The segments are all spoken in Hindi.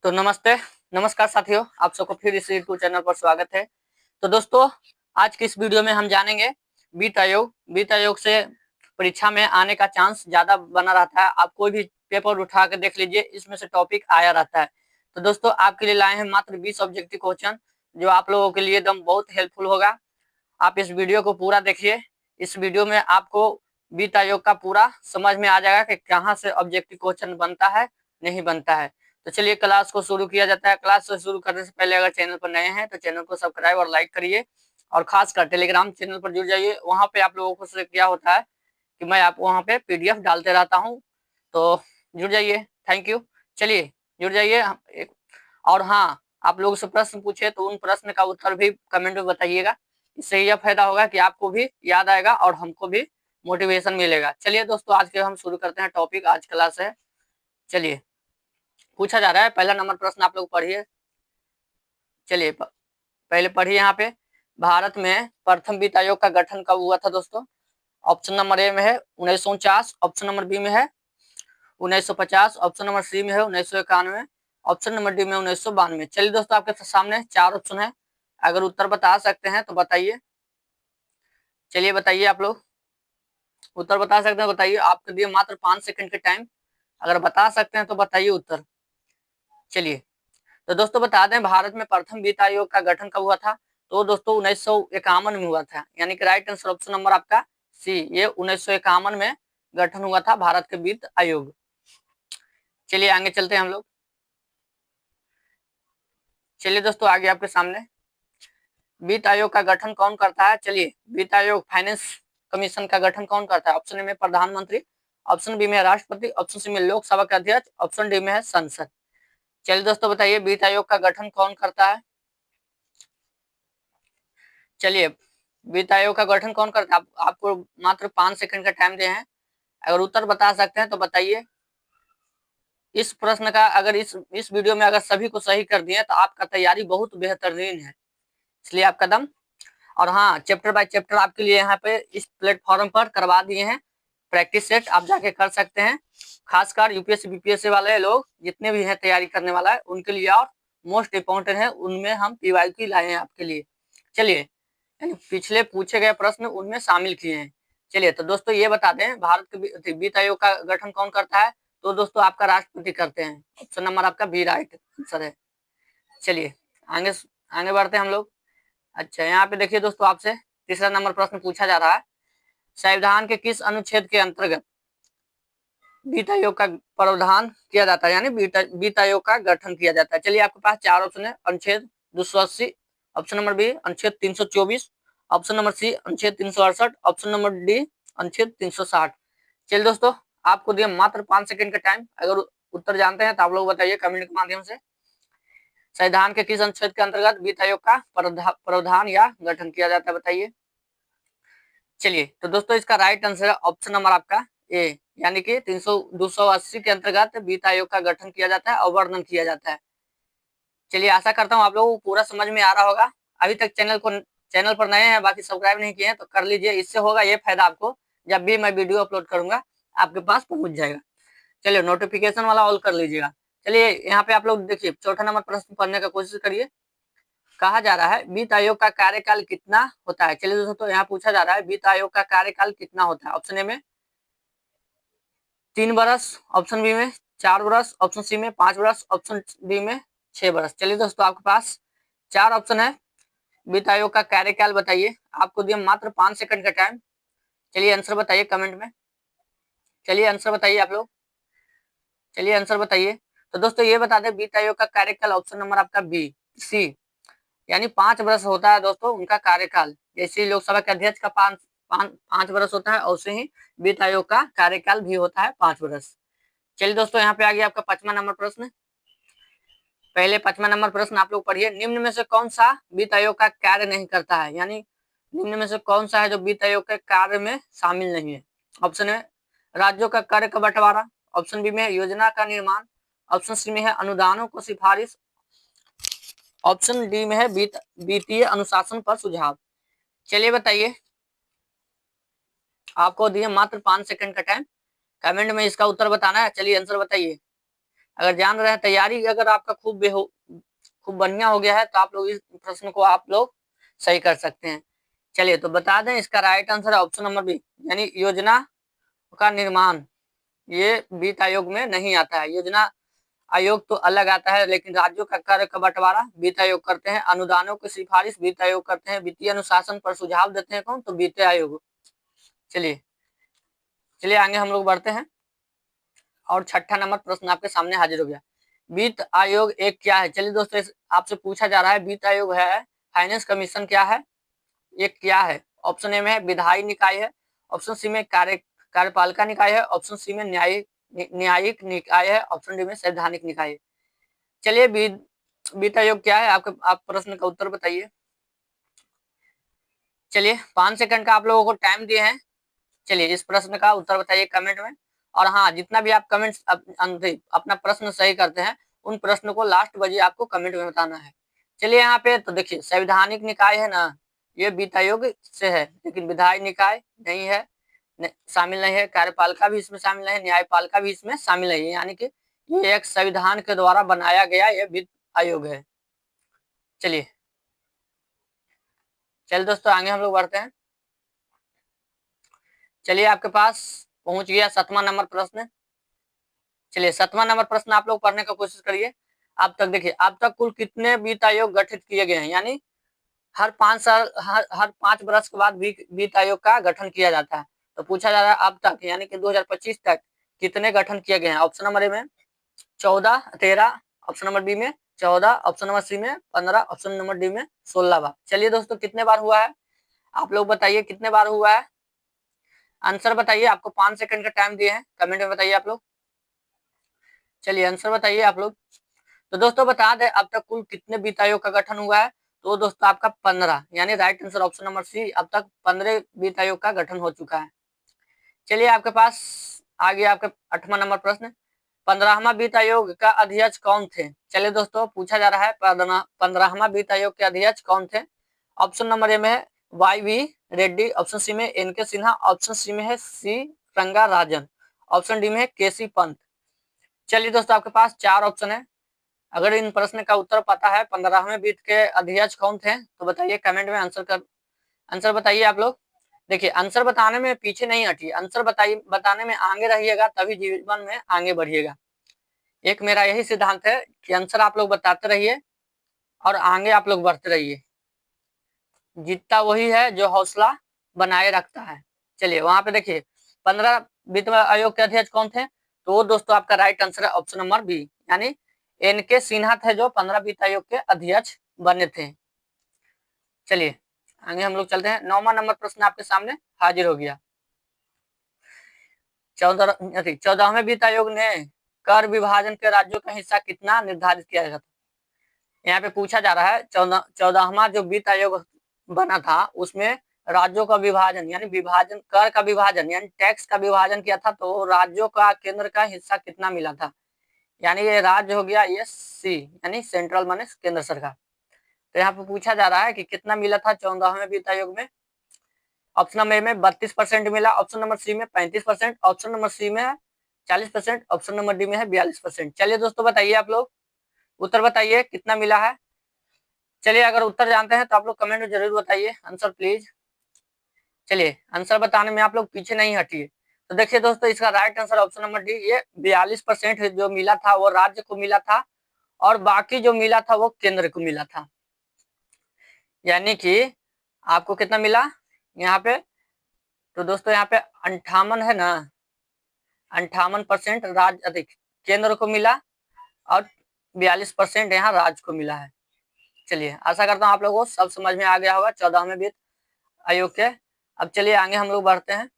तो नमस्कार साथियों, आप सबको फिर इस यूट्यूब चैनल पर स्वागत है। तो दोस्तों, आज की इस वीडियो में हम जानेंगे वित्त आयोग से परीक्षा में आने का चांस ज्यादा बना रहता है। आप कोई भी पेपर उठा कर देख लीजिए, इसमें से टॉपिक आया रहता है। तो दोस्तों, आपके लिए लाए हैं मात्र 20 ऑब्जेक्टिव क्वेश्चन, जो आप लोगों के लिए एकदम बहुत हेल्पफुल होगा। आप इस वीडियो को पूरा देखिए। इस वीडियो में आपको वित्त आयोग का पूरा समझ में आ जाएगा कि कहाँ से ऑब्जेक्टिव क्वेश्चन बनता है, नहीं बनता है। तो चलिए क्लास को शुरू किया जाता है। क्लास को शुरू करने से पहले अगर चैनल पर नए हैं तो चैनल को सब्सक्राइब और लाइक करिए, और खासकर टेलीग्राम चैनल पर जुड़ जाइए। वहां पे आप लोगों को से क्या होता है कि मैं आपको वहां पे पीडीएफ डालते रहता हूँ, तो जुड़ जाइए। Thank you. चलिए जुड़ जाइए। और हाँ, आप लोगों से प्रश्न पूछे तो उन प्रश्न का उत्तर भी कमेंट में बताइएगा। इससे यह फायदा होगा कि आपको भी याद आएगा और हमको भी मोटिवेशन मिलेगा। चलिए दोस्तों, आज के हम शुरू करते हैं टॉपिक। आज क्लास है, चलिए पूछा जा रहा है। पहला नंबर प्रश्न आप लोग पढ़िए। चलिए पहले पढ़िए यहाँ पे, भारत में प्रथम वित्त आयोग का गठन कब हुआ था दोस्तों? ऑप्शन नंबर ए में है 1949, ऑप्शन नंबर बी में है 1950, ऑप्शन नंबर सी में है 1991, ऑप्शन नंबर डी में 1992। चलिए दोस्तों, आपके सामने चार ऑप्शन है। अगर उत्तर बता सकते हैं तो बताइए। चलिए बताइए, आप लोग उत्तर बता सकते हैं बताइए। आपके दिए मात्र 5 सेकंड के टाइम। अगर बता सकते हैं तो बताइए उत्तर। चलिए, तो दोस्तों बता दें, भारत में प्रथम वित्त आयोग का गठन कब हुआ था? तो दोस्तों 1951 में हुआ था, यानी कि राइट आंसर ऑप्शन नंबर आपका सी, ये 1951 में गठन हुआ था भारत के वित्त आयोग। चलिए आगे चलते हैं हम लोग। चलिए दोस्तों, आगे आपके सामने वित्त आयोग का गठन कौन करता है? चलिए, वित्त आयोग फाइनेंस कमीशन का गठन कौन करता है? ऑप्शन ए में प्रधानमंत्री, ऑप्शन बी में राष्ट्रपति, ऑप्शन सी में लोकसभा के अध्यक्ष, ऑप्शन डी में है संसद। चलिए दोस्तों बताइए, वित्त आयोग का गठन कौन करता है? चलिए, वित्त आयोग का गठन कौन करता है? आपको मात्र 5 सेकंड का टाइम दे हैं। अगर उत्तर बता सकते हैं तो बताइए। इस प्रश्न का अगर इस वीडियो में अगर सभी को सही कर दिए तो आपका तैयारी बहुत बेहतरीन है, इसलिए आप कदम। और हाँ, चैप्टर बाय चैप्टर आपके लिए यहाँ पे इस प्लेटफॉर्म पर करवा दिए हैं। प्रैक्टिस सेट आप जाके कर सकते हैं। खासकर यूपीएससी बीपीएससी वाले लोग जितने भी हैं तैयारी करने वाला है उनके लिए, और मोस्ट इंपॉर्टेंट है उनमें हम पीवाईक्यू लाए हैं आपके लिए। चलिए, पिछले पूछे गए प्रश्न उनमें शामिल किए हैं। चलिए, तो दोस्तों ये बता दें, भारत के वित्त आयोग का गठन कौन करता है? तो दोस्तों आपका राष्ट्रपति करते हैं। ऑप्शन नंबर आपका बी राइट आंसर है। चलिए आगे आगे बढ़ते हैं हम लोग। अच्छा, यहाँ पे देखिए दोस्तों, आपसे तीसरा नंबर प्रश्न पूछा जा रहा है। संविधान के किस अनुच्छेद के अंतर्गत वित्त आयोग का प्रावधान किया जाता है, यानी वित्त आयोग का गठन किया जाता है? चलिए, आपके पास चार ऑप्शन है। अनुच्छेद 280, ऑप्शन नंबर बी अनुच्छेद 324, ऑप्शन नंबर सी अनुच्छेद 368, ऑप्शन नंबर डी अनुच्छेद 360। चलिए दोस्तों, आपको दिया मात्र 5 सेकंड का टाइम। अगर उत्तर जानते हैं तो आप लोग बताइए कमेंट के माध्यम से। संविधान के किस अनुच्छेद के अंतर्गत वित्त आयोग का प्रावधान या गठन किया जाता है, बताइए। चलिए, तो दोस्तों इसका राइट आंसर है ऑप्शन नंबर आपका ए, यानी कि 280 के अंतर्गत वित्त आयोग का गठन किया जाता है और वर्णन किया जाता है। चलिए, आशा करता हूँ आप लोगों को पूरा समझ में आ रहा होगा। अभी तक चैनल पर नए हैं, बाकी सब्सक्राइब नहीं किए हैं तो कर लीजिए। इससे होगा ये फायदा, आपको जब भी मैं वीडियो अपलोड करूंगा आपके पास पहुंच जाएगा। चलिए, नोटिफिकेशन वाला ऑल कर लीजिएगा। चलिए, यहाँ पे आप लोग देखिए, चौथा नंबर प्रश्न पढ़ने का कोशिश करिए। कहा जा रहा है वित्त आयोग का कार्यकाल कितना होता है? चलिए दोस्तों, यहाँ पूछा जा रहा है वित्त आयोग का कार्यकाल कितना होता है? ऑप्शन ए में 3 वर्ष, ऑप्शन बी में 4 वर्ष, ऑप्शन सी में 5 वर्ष, ऑप्शन डी में 6 वर्ष। चलिए दोस्तों, आपके पास चार ऑप्शन है। वित्त आयोग का कार्यकाल बताइए। आपको दिया मात्र 5 सेकंड का टाइम। चलिए आंसर बताइए कमेंट में। चलिए आंसर बताइए आप लोग। चलिए आंसर बताइए। तो दोस्तों ये बता दें, वित्त आयोग का कार्यकाल ऑप्शन नंबर आपका बी सी, यानी 5 वर्ष होता है दोस्तों उनका कार्यकाल। जैसे लोकसभा के अध्यक्ष का 5 वर्ष होता है, वैसे ही वित्त आयोग का कार्यकाल भी होता है 5 वर्ष। चलिए दोस्तों, यहाँ पे आ गया आपका 5वां नंबर प्रश्न। पहले 5वां नंबर प्रश्न आप लोग पढ़िए। निम्न में से कौन सा वित्त आयोग का कार्य नहीं करता है, यानी निम्न में से कौन सा है जो वित्त आयोग के कार्य में शामिल नहीं है? ऑप्शन है राज्यों का कर का बंटवारा, ऑप्शन बी में योजना का निर्माण, ऑप्शन सी में है अनुदानों को सिफारिश, ऑप्शन डी में है वित्तीय अनुशासन पर सुझाव। चलिए बताइए, आपको दिए मात्र 5 सेकंड का टाइम। कमेंट में इसका उत्तर बताना है। चलिए आंसर बताइए। अगर जान रहे हैं, तैयारी अगर आपका खूब बढ़िया हो गया है तो आप लोग इस प्रश्न को आप लोग सही कर सकते हैं। चलिए तो बता दें, इसका राइट आंसर है ऑप्शन नंबर बी, यानी योजना का निर्माण। ये वित्त आयोग में नहीं आता है। योजना आयोग तो अलग आता है, लेकिन राज्यों का कार्य का बंटवारा वित्त आयोग करते हैं। अनुदानों की सिफारिश वित्त आयोग करते हैं। वित्तीय अनुशासन पर सुझाव देते हैं कौन? तो वित्त आयोग। चलिए चलिए आगे हम लोग बढ़ते हैं और छठा नंबर प्रश्न आपके सामने हाजिर हो गया। वित्त आयोग एक क्या है? चलिए दोस्तों, आपसे पूछा जा रहा है वित्त आयोग है फाइनेंस कमीशन क्या है, ये क्या है? ऑप्शन ए में है विधायी निकाय है, ऑप्शन सी में कार्यपालिका निकाय है, ऑप्शन सी में न्यायिक निकाय है, ऑप्शन डी में संवैधानिक निकाय है। चलिए वित्त आयोग क्या है, आप प्रश्न का उत्तर बताइए। चलिए 5 सेकंड का आप लोगों को टाइम दिए हैं। चलिए इस प्रश्न का उत्तर बताइए कमेंट में। और हाँ, जितना भी आप कमेंट्स अपना प्रश्न सही करते हैं, उन प्रश्न को लास्ट बजे आपको कमेंट में बताना है। चलिए यहाँ पे तो देखिए, संवैधानिक निकाय है ना, ये वित्त आयोग से है, लेकिन विधायी निकाय नहीं है, शामिल नहीं है। कार्यपालिका भी इसमें शामिल नहीं है, न्यायपालिका भी इसमें शामिल नहीं है, यानी कि ये एक संविधान के द्वारा बनाया गया ये वित्त आयोग है। चलिए दोस्तों आगे हम लोग बढ़ते हैं। चलिए आपके पास पहुंच गया 7वां नंबर प्रश्न। चलिए 7वां नंबर प्रश्न आप लोग पढ़ने का कोशिश करिए। अब तक देखिए, अब तक कुल कितने वित्त आयोग गठित किए गए हैं, यानी हर 5 साल हर 5 वर्ष के बाद वित्त आयोग का गठन किया जाता है। तो पूछा जा रहा है अब तक, यानी कि 2025 तक कितने गठन किए गए हैं। ऑप्शन नंबर ए में 14, 13, ऑप्शन नंबर बी में 14, ऑप्शन नंबर सी में 15, ऑप्शन नंबर डी में 16 बार। चलिए दोस्तों, कितने बार हुआ है आप लोग बताइए, कितने बार हुआ है? आंसर बताइए। आपको 5 सेकंड का टाइम दिए हैं, कमेंट में बताइए आप लोग। चलिए आंसर बताइए आप लोग। तो दोस्तों बता दें, अब तक कुल कितने वित्त आयोग का गठन हुआ है? तो दोस्तों आपका 15, यानी right answer option number C, अब तक 15 वित्त आयोग का गठन हो चुका है। चलिए आपके पास आ गया आपका 8वां नंबर प्रश्न। 15वां वित्त आयोग का अध्यक्ष कौन थे? चलिए दोस्तों, पूछा जा रहा है 15वां वित्त आयोग के अध्यक्ष कौन थे। ऑप्शन नंबर ए में है YV रेड्डी, ऑप्शन सी में NK सिन्हा, ऑप्शन सी में है C रंगाराजन, ऑप्शन डी में है KC पंत। चलिए दोस्तों, आपके पास 4 ऑप्शन है। अगर इन प्रश्न का उत्तर पता है 15वें वित्त के अध्यक्ष कौन थे, तो बताइए कमेंट में आंसर बताइए आप लोग। देखिए, आंसर बताने में पीछे नहीं हटिए, आंसर बताने में आगे रहिएगा, तभी जीवन में आगे बढ़िएगा। एक मेरा यही सिद्धांत है कि आंसर आप लोग बताते रहिए और आगे आप लोग बढ़ते रहिए। जीतता वही है जो हौसला बनाए रखता है। चलिए वहां पे देखिए, 15 वित्त आयोग के अध्यक्ष कौन थे, तो दोस्तों आपका राइट आंसर है ऑप्शन नंबर बी, यानी NK सिन्हा थे जो 15 वित्त आयोग के अध्यक्ष बने थे। चलिए आगे हम लोग चलते हैं। 9वां नंबर प्रश्न आपके सामने हाजिर हो गया। 14वें वित्त आयोग ने कर विभाजन के राज्यों का हिस्सा कितना निर्धारित किया गया था। यहाँ पे पूछा जा रहा है 14वां जो वित्त आयोग बना था, उसमें राज्यों का विभाजन, यानी विभाजन, कर का विभाजन यानी टैक्स का विभाजन किया था, तो राज्यों का केंद्र का हिस्सा कितना मिला था। यानी ये राज्य हो गया, ये सी, यानी सेंट्रल माने केंद्र सरकार। तो यहाँ पे पूछा जा रहा है कि कितना मिला था 14वें वित्त आयोग में। ऑप्शन नंबर ए में 32% मिला, ऑप्शन नंबर सी में 35%, ऑप्शन नंबर सी में है 40%, ऑप्शन नंबर डी में है 42%। चलिए दोस्तों बताइए आप लोग, उत्तर बताइए कितना मिला है। चलिए अगर उत्तर जानते हैं तो आप लोग कमेंट में जरूर बताइए आंसर प्लीज। चलिए आंसर बताने में आप लोग पीछे नहीं हटिए। तो देखिए दोस्तों, इसका right answer option number D, ये 42% जो मिला था वो राज्य को मिला था, और बाकी जो मिला था वो केंद्र को मिला था। यानी कि आपको कितना मिला यहाँ पे, तो दोस्तों यहाँ पे 58 है ना, 58% राज्य अधिक केंद्र को मिला और 42% यहाँ राज्य को मिला है। चलिए आशा करता हूँ आप लोगों को सब समझ में आ गया होगा 14वें वित्त आयोग के। अब चलिए आगे हम लोग बढ़ते हैं।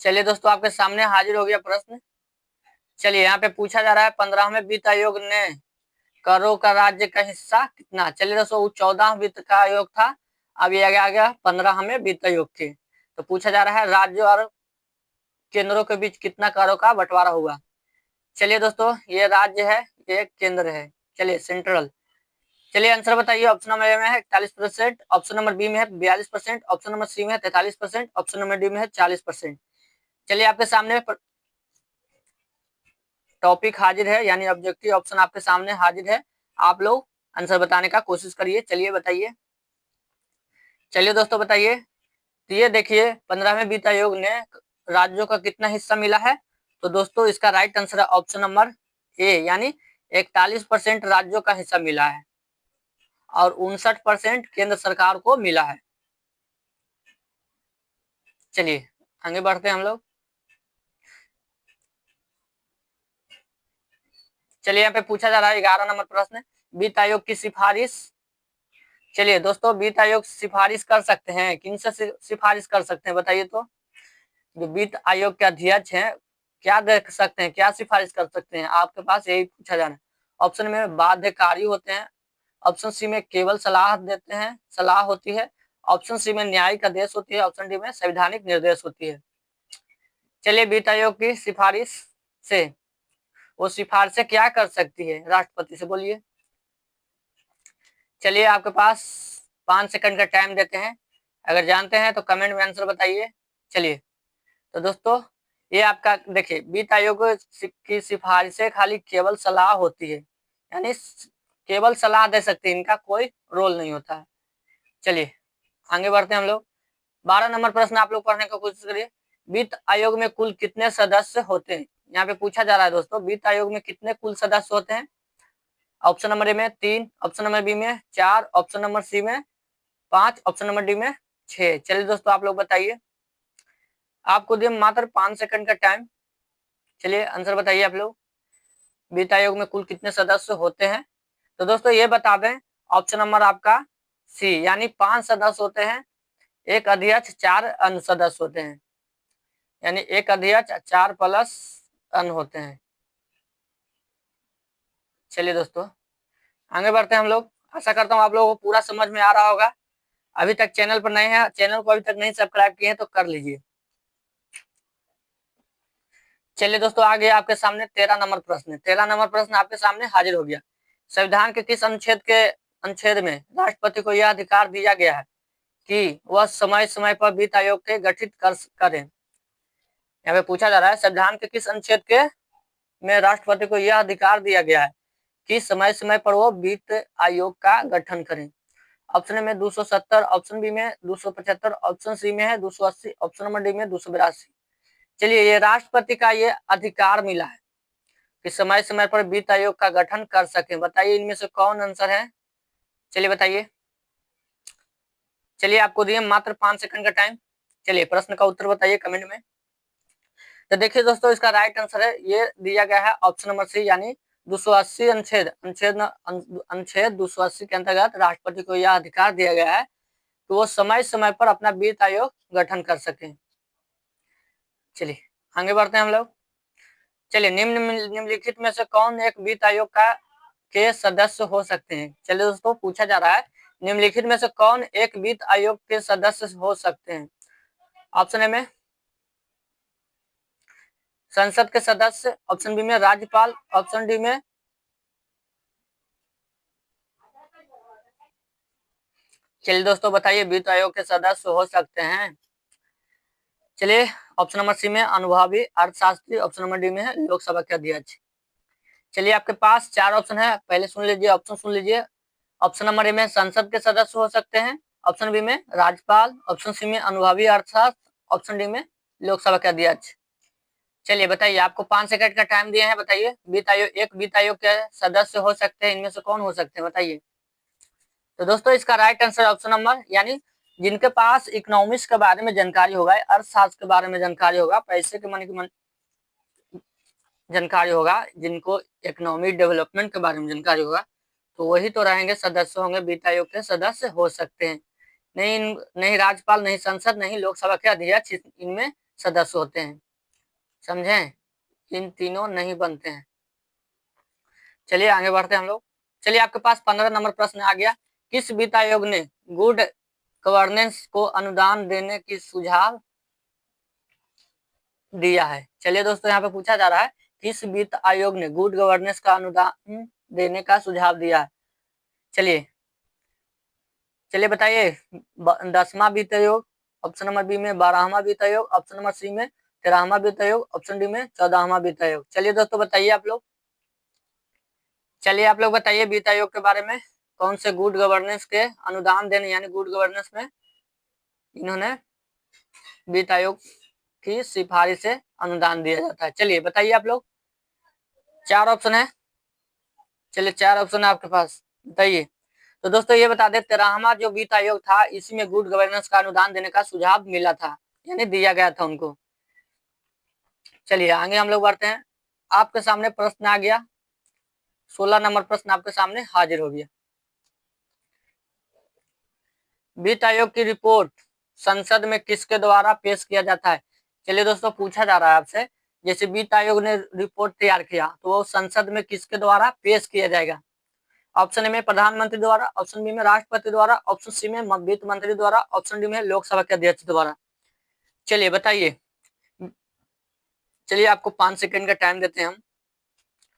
चलिए दोस्तों, आपके सामने हाजिर हो गया प्रश्न। चलिए यहाँ पे पूछा जा रहा है 15वें वित्त आयोग ने करों का राज्य का हिस्सा कितना। चलिए दोस्तों, 14 वित्त का आयोग था, अब ये आ गया 15वें वित्त आयोग के। तो पूछा जा रहा है राज्य और केंद्रों के बीच कितना करों का बंटवारा हुआ। चलिए दोस्तों, ये राज्य है, ये केंद्र है, चलिए सेंट्रल। चलिए आंसर बताइए। ऑप्शन नंबर ए में है 41%, ऑप्शन नंबर बी में है 42%, ऑप्शन नंबर सी में है 43%, ऑप्शन नंबर डी में है 40%। चलिए आपके सामने टॉपिक हाजिर है, यानी ऑब्जेक्टिव ऑप्शन आपके सामने हाजिर है। आप लोग आंसर बताने का कोशिश करिए। चलिए बताइए। चलिए दोस्तों बताइए। तो ये देखिए 15वें वित्त आयोग ने राज्यों का कितना हिस्सा मिला है। तो दोस्तों इसका राइट आंसर है ऑप्शन नंबर ए, यानी 41% राज्यों का हिस्सा मिला है और 59% केंद्र सरकार को मिला है। चलिए आगे बढ़ते हैं हम लोग। चलिए यहाँ पे पूछा जा रहा है 11 नंबर प्रश्न, वित्त आयोग की सिफारिश। चलिए दोस्तों वित्त आयोग सिफारिश कर सकते हैं, किनसे सिफारिश कर सकते हैं बताइए। तो जो वित्त आयोग के अध्यक्ष हैं क्या देख सकते हैं, क्या सिफारिश कर सकते हैं, आपके पास यही पूछा जा रहा है। ऑप्शन में बाध्यकारी होते हैं, ऑप्शन सी में केवल सलाह देते हैं, सलाह होती है, ऑप्शन सी में न्यायिक आदेश होती है, ऑप्शन डी में संवैधानिक निर्देश होती है। चलिए वित्त आयोग की सिफारिश से वो सिफारिशें क्या कर सकती है राष्ट्रपति से, बोलिए। चलिए आपके पास 5 सेकंड का टाइम देते हैं, अगर जानते हैं तो कमेंट में आंसर बताइए। चलिए तो दोस्तों ये आपका देखिए वित्त आयोग की सिफारिशें खाली केवल सलाह होती है, यानी केवल सलाह दे सकती है, इनका कोई रोल नहीं होता है। चलिए आगे बढ़ते हैं हम लोग। 12 नंबर प्रश्न आप लोग पढ़ने की कोशिश करिए। वित्त आयोग में कुल कितने सदस्य होते हैं, यहाँ पे पूछा जा रहा है दोस्तों वित्त आयोग में कितने कुल सदस्य होते हैं। ऑप्शन नंबर ए में 3, ऑप्शन नंबर बी में 4, ऑप्शन नंबर सी में 5, ऑप्शन नंबर डी में 6। चलिए दोस्तों आप लोग बताइए, आपको दिए मात्र 5 सेकंड का टाइम। चलिए आंसर बताइए आप लोग, वित्त आयोग में कुल कितने सदस्य होते हैं। तो दोस्तों ये बता दें ऑप्शन नंबर आपका सी, यानी 5 सदस्य होते हैं, एक अध्यक्ष 4 अन्य सदस्य होते हैं, यानी एक अध्यक्ष 4 प्लस अन्य होते हैं। चलिए दोस्तों आगे बढ़ते हैं हम लोग। आशा करता हूँ आप लोगों को पूरा समझ में आ रहा होगा। अभी तक चैनल पर नए हैं, चैनल को अभी तक नहीं सब्सक्राइब किए हैं तो कर लीजिए। चलिए दोस्तों आगे आपके सामने 13 नंबर प्रश्न है। 13 नंबर प्रश्न आपके सामने हाजिर हो गया। संविधान के किस अनुच्छेद में राष्ट्रपति को यह अधिकार दिया गया है कि वह समय समय पर वित्त आयोग के गठित करें। यहाँ पे पूछा जा रहा है संविधान के किस अनुच्छेद के में राष्ट्रपति को यह अधिकार दिया गया है कि समय समय पर वो वित्त आयोग का गठन करें। ऑप्शन में 270, ऑप्शन बी में 275, ऑप्शन सी में है 280, ऑप्शन नंबर डी में 282। चलिए ये राष्ट्रपति का ये अधिकार मिला है कि समय समय पर वित्त आयोग का गठन कर सके। बताइए इनमें से कौन आंसर है, चलिए बताइए। चलिए आपको दिए मात्र 5 सेकंड का टाइम। चलिए प्रश्न का उत्तर बताइए कमेंट में। तो देखिए दोस्तों इसका राइट आंसर है, ये दिया गया है ऑप्शन नंबर सी, यानी 280 अनुच्छेद 280 के अंतर्गत राष्ट्रपति को यह अधिकार दिया गया है कि वो समय समय पर अपना वित्त आयोग गठन कर सके। चलिए आगे बढ़ते हैं हम लोग। चलिए निम्नलिखित में से कौन एक वित्त आयोग के सदस्य हो सकते हैं। चलिए दोस्तों पूछा जा रहा है निम्नलिखित में से कौन एक वित्त आयोग के सदस्य हो सकते हैं। ऑप्शन ए में संसद के सदस्य, ऑप्शन बी में राज्यपाल, ऑप्शन डी में चलिए दोस्तों बताइए वित्त आयोग के सदस्य हो सकते हैं। चलिए ऑप्शन नंबर सी में अनुभवी अर्थशास्त्री, ऑप्शन नंबर डी में है लोकसभा के अध्यक्ष। चलिए आपके पास 4 ऑप्शन है, पहले सुन लीजिए, ऑप्शन सुन लीजिए। ऑप्शन नंबर ए में संसद के सदस्य हो सकते हैं, ऑप्शन बी में राज्यपाल, ऑप्शन सी में अनुभवी अर्थशास्त्र, ऑप्शन डी में लोकसभा के अध्यक्ष। चलिए बताइए, आपको 5 सेकंड का टाइम दिया है, बताइए एक वित्त आयोग के सदस्य हो सकते हैं, इनमें से कौन हो सकते हैं बताइए। तो दोस्तों इसका राइट आंसर ऑप्शन नंबर, यानी जिनके पास इकोनॉमिक्स के बारे में जानकारी होगा, अर्थशास्त्र के बारे में जानकारी होगा, पैसे के मन जानकारी होगा, जिनको इकोनॉमिक डेवलपमेंट के बारे में जानकारी होगा, तो वही तो रहेंगे सदस्य होंगे, वित्त आयोग के सदस्य हो सकते हैं। नहीं राज्यपाल, नहीं संसद, नहीं लोकसभा के अध्यक्ष इनमें सदस्य होते हैं, समझें, इन तीनों नहीं बनते हैं। चलिए आगे बढ़ते हैं हम लोग। चलिए आपके पास 15 नंबर प्रश्न आ गया। किस वित्त आयोग ने गुड गवर्नेंस को अनुदान देने की सुझाव दिया है। चलिए दोस्तों यहाँ पे पूछा जा रहा है किस वित्त आयोग ने गुड गवर्नेंस का अनुदान देने का सुझाव दिया है। चलिए बताइए 10वां वित्त आयोग, ऑप्शन नंबर बी में 12वां वित्त आयोग, ऑप्शन नंबर सी में 13वां वित्त आयोग, ऑप्शन डी में 14वां वित्त आयोग। चलिए दोस्तों बताइए आप लोग, चलिए आप लोग बताइए वित्त आयोग के बारे में, कौन से गुड गवर्नेंस के अनुदान देने यानी गुड गवर्नेंस में इन्होंने वित्त आयोग की सिफारिश से अनुदान दिया जाता है। चलिए बताइए आप लोग, 4 ऑप्शन है, चलिए 4 ऑप्शन है आपके पास, बताइए। तो दोस्तों ये बता दें 13वां जो वित्त आयोग था इसी में गुड गवर्नेंस का अनुदान देने का सुझाव मिला था, यानी दिया गया था उनको। चलिए आगे हम लोग बढ़ते हैं, आपके सामने प्रश्न आ गया, 16 नंबर प्रश्न आपके सामने हाजिर हो गया। वित्त आयोग की रिपोर्ट संसद में किसके द्वारा पेश किया जाता है। चलिए दोस्तों पूछा जा रहा है आपसे, जैसे वित्त आयोग ने रिपोर्ट तैयार किया तो वो संसद में किसके द्वारा पेश किया जाएगा। ऑप्शन ए में प्रधानमंत्री द्वारा, ऑप्शन बी में राष्ट्रपति द्वारा, ऑप्शन सी में वित्त मंत्री द्वारा, ऑप्शन डी में लोकसभा के अध्यक्ष द्वारा। चलिए बताइए, चलिए आपको 5 सेकंड का टाइम देते हैं हम,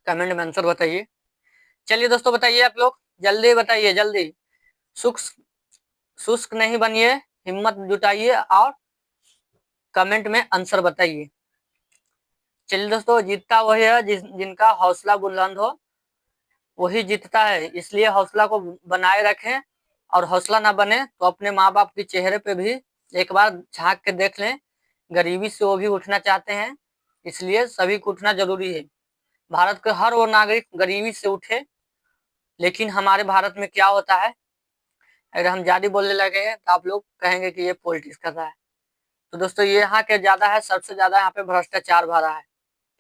कमेंट में आंसर बताइए। चलिए दोस्तों बताइए आप लोग, जल्दी बताइए जल्दी, शुष्क नहीं बनिए, हिम्मत जुटाइए और कमेंट में आंसर बताइए। चलिए दोस्तों, जीतता वही है जिनका हौसला बुलंद हो, वही जीतता है, इसलिए हौसला को बनाए रखें, और हौसला ना बने तो अपने माँ बाप के चेहरे पे भी एक बार झांक के देख लें, गरीबी से वो भी उठना चाहते हैं, इसलिए सभी को उठना जरूरी है। भारत के हर वो नागरिक गरीबी से उठे, लेकिन हमारे भारत में क्या होता है, अगर हम ज्यादा बोलने लगे हैं तो आप लोग कहेंगे कि ये पॉलिटिक्स कर रहा है। तो दोस्तों ये यहाँ के ज्यादा है, सबसे ज्यादा यहाँ पे भ्रष्टाचार भरा है।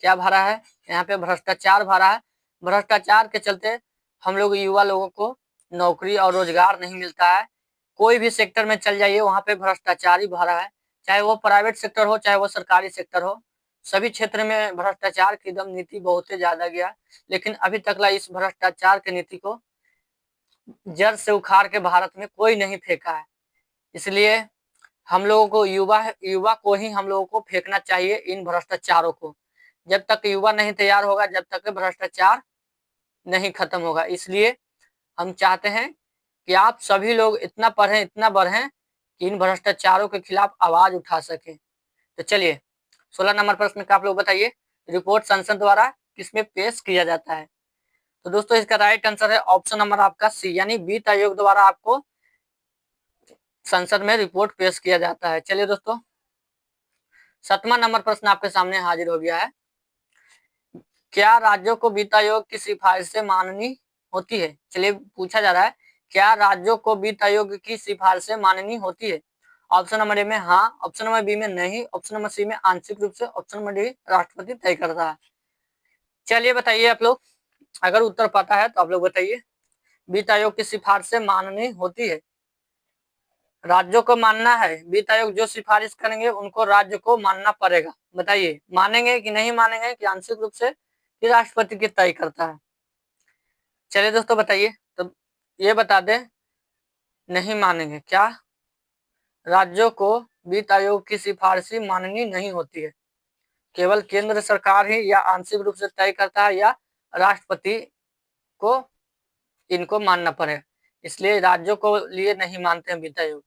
क्या भरा है, यहाँ पे भ्रष्टाचार भरा है। भ्रष्टाचार के चलते हम लोग युवा लोगों को नौकरी और रोजगार नहीं मिलता है। कोई भी सेक्टर में चल जाइए वहां पे भ्रष्टाचार ही भरा है, चाहे वो प्राइवेट सेक्टर हो चाहे वो सरकारी सेक्टर हो, सभी क्षेत्र में भ्रष्टाचार की एकदम नीति बहुत ही ज्यादा गया। लेकिन अभी तक इस भ्रष्टाचार की नीति को जड़ से उखाड़ के भारत में कोई नहीं फेंका है, इसलिए हम लोगों को युवा को ही हम लोगों को फेंकना चाहिए इन भ्रष्टाचारों को। जब तक युवा नहीं तैयार होगा जब तक भ्रष्टाचार नहीं खत्म होगा। इसलिए हम चाहते हैं कि आप सभी लोग इतना पढ़ें इतना बढ़ें कि इन भ्रष्टाचारों के खिलाफ आवाज उठा सकें। तो चलिए 16 नंबर प्रश्न का आप लोग बताइए, रिपोर्ट संसद द्वारा किसमें पेश किया जाता है। तो दोस्तों इसका राइट आंसर है ऑप्शन नंबर आपका सी, यानी वित्त आयोग द्वारा आपको संसद में रिपोर्ट पेश किया जाता है। चलिए दोस्तों 7वां नंबर प्रश्न आपके सामने हाजिर हो गया है, क्या राज्यों को वित्त आयोग की सिफारिश से माननी होती है। चलिए पूछा जा रहा है, क्या राज्यों को वित्त आयोग की सिफारिश से माननी होती है। ऑप्शन नंबर ए में हाँ, ऑप्शन नंबर बी में नहीं, ऑप्शन नंबर सी में आंशिक रूप से, ऑप्शन नंबर डी राष्ट्रपति तय करता है। चलिए बताइए आप लोग, अगर उत्तर पता है तो आप लोग बताइए, वित्त आयोग की सिफारिश से माननी होती है, राज्यों को मानना है, वित्त आयोग जो सिफारिश करेंगे उनको राज्य को मानना पड़ेगा। बताइए मानेंगे कि नहीं मानेंगे, कि आंशिक रूप से कि राष्ट्रपति की तय करता है। चलिए दोस्तों बताइए, तो ये बता दें नहीं मानेंगे, क्या राज्यों को वित्त आयोग की सिफारिश माननी नहीं होती है, केवल केंद्र सरकार ही या आंशिक रूप से तय करता है, या राष्ट्रपति को इनको मानना पड़े, इसलिए राज्यों को लिए नहीं मानते हैं वित्त आयोग।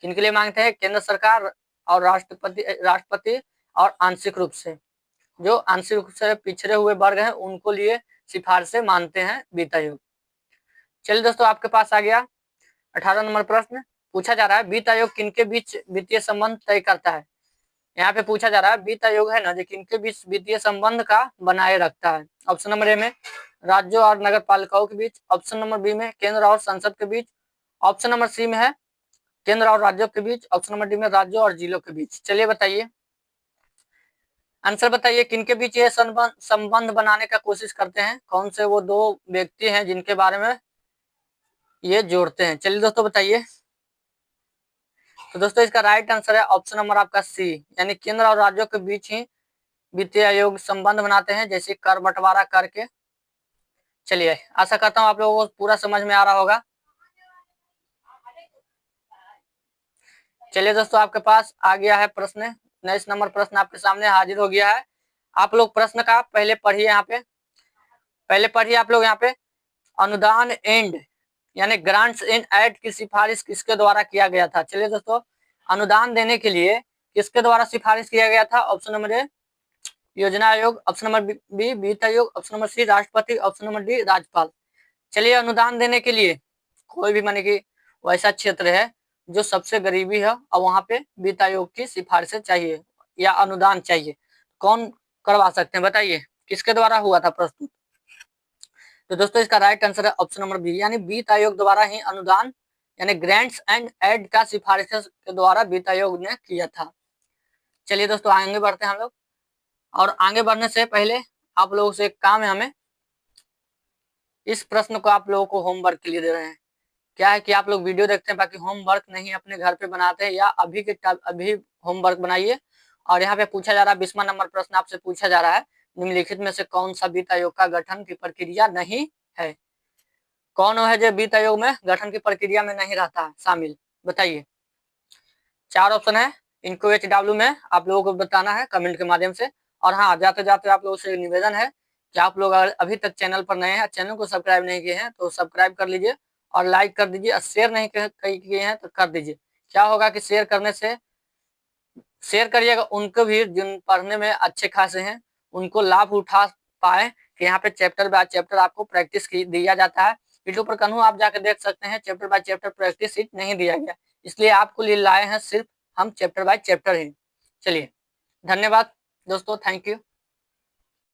किनके लिए मांगते हैं, केंद्र सरकार और राष्ट्रपति और आंशिक रूप से, जो आंशिक रूप से पिछड़े हुए वर्ग हैं उनको लिए सिफारिशें मानते हैं वित्त आयोग। चलिए दोस्तों आपके पास आ गया 18 नंबर प्रश्न, पूछा जा रहा है वित्त आयोग किनके बीच वित्तीय संबंध तय करता है। यहाँ पे पूछा जा रहा है वित्त आयोग है ना जो किनके बीच वित्तीय संबंध का बनाए रखता है। ऑप्शन नंबर ए में राज्यों और नगर पालिकाओं के बीच, ऑप्शन नंबर बी में केंद्र और संसद के बीच, ऑप्शन नंबर सी में है केंद्र और राज्यों के बीच, ऑप्शन नंबर डी में राज्यों और जिलों के बीच। चलिए बताइए आंसर बताइए, किनके बीच ये संबंध बनाने का कोशिश करते हैं, कौन से वो 2 व्यक्ति हैं जिनके बारे में ये जोड़ते हैं। चलिए दोस्तों बताइए, तो दोस्तों इसका राइट आंसर है ऑप्शन नंबर आपका सी, यानी केंद्र और राज्यों के बीच ही वित्तीय आयोग संबंध बनाते हैं, जैसे कर बंटवारा करके। चलिए आशा करता हूँ आप लोगों को पूरा समझ में आ रहा होगा। चलिए दोस्तों आपके पास आ गया है प्रश्न, 19 नंबर प्रश्न आपके सामने हाजिर हो गया है। आप लोग प्रश्न का पहले पढ़िए, यहाँ पे पहले पढ़िए आप लोग, यहाँ पे अनुदान एंड यानी ग्रांट्स एंड एड की सिफारिश किसके द्वारा किया गया था। चलिए दोस्तों अनुदान देने के लिए किसके द्वारा सिफारिश किया गया था? ऑप्शन नंबर ए योजना आयोग, ऑप्शन नंबर बी वित्त आयोग, ऑप्शन नंबर सी राष्ट्रपति, ऑप्शन नंबर डी राज्यपाल। चलिए, अनुदान देने के लिए कोई भी माने कि वैसा क्षेत्र है जो सबसे गरीबी है और वहां पे वित्त आयोग की सिफारिश चाहिए या अनुदान चाहिए, कौन करवा सकते हैं बताइए, किसके द्वारा हुआ था प्रस्तुत? तो दोस्तों इसका राइट आंसर है ऑप्शन नंबर बी, यानी वित्त आयोग द्वारा ही अनुदान यानी ग्रांट्स एंड एड का सिफारिश के द्वारा वित्त आयोग ने किया था। चलिए दोस्तों आगे बढ़ते हैं हम लोग, और आगे बढ़ने से पहले आप लोगों से एक काम है, हमें इस प्रश्न को आप लोगों को होमवर्क के लिए दे रहे हैं। क्या है कि आप लोग वीडियो देखते हैं बाकी होमवर्क नहीं अपने घर पे बनाते हैं, या अभी होमवर्क बनाइए। और यहाँ पे पूछा जा रहा है 20वां नंबर प्रश्न आपसे पूछा जा रहा है, निम्नलिखित में से कौन सा वित्त आयोग का गठन की प्रक्रिया नहीं है? कौन है जो वित्त आयोग में गठन की प्रक्रिया में नहीं रहता है शामिल, बताइए। 4 ऑप्शन है, इनको HW में आप लोगों को बताना है कमेंट के माध्यम से। और हाँ, जाते जाते आप लोगों से निवेदन है कि आप लोग अगर अभी तक चैनल पर नए हैं, चैनल को सब्सक्राइब नहीं किए हैं तो सब्सक्राइब कर लीजिए और लाइक कर दीजिए, और शेयर नहीं किए हैं तो कर दीजिए। क्या होगा कि शेयर करने से, शेयर करिएगा उनको भी जिन पढ़ने में अच्छे खासे हैं, उनको लाभ उठा पाए कि यहाँ पे चैप्टर बाय चैप्टर आपको प्रैक्टिस दिया जाता है। यूट्यूब पर कन्हू आप जाकर देख सकते हैं, chapter by chapter practice sheet नहीं दिया गया, इसलिए आपको लिए लाए हैं सिर्फ हम चैप्टर बाय चैप्टर ही। चलिए, धन्यवाद दोस्तों, थैंक यू।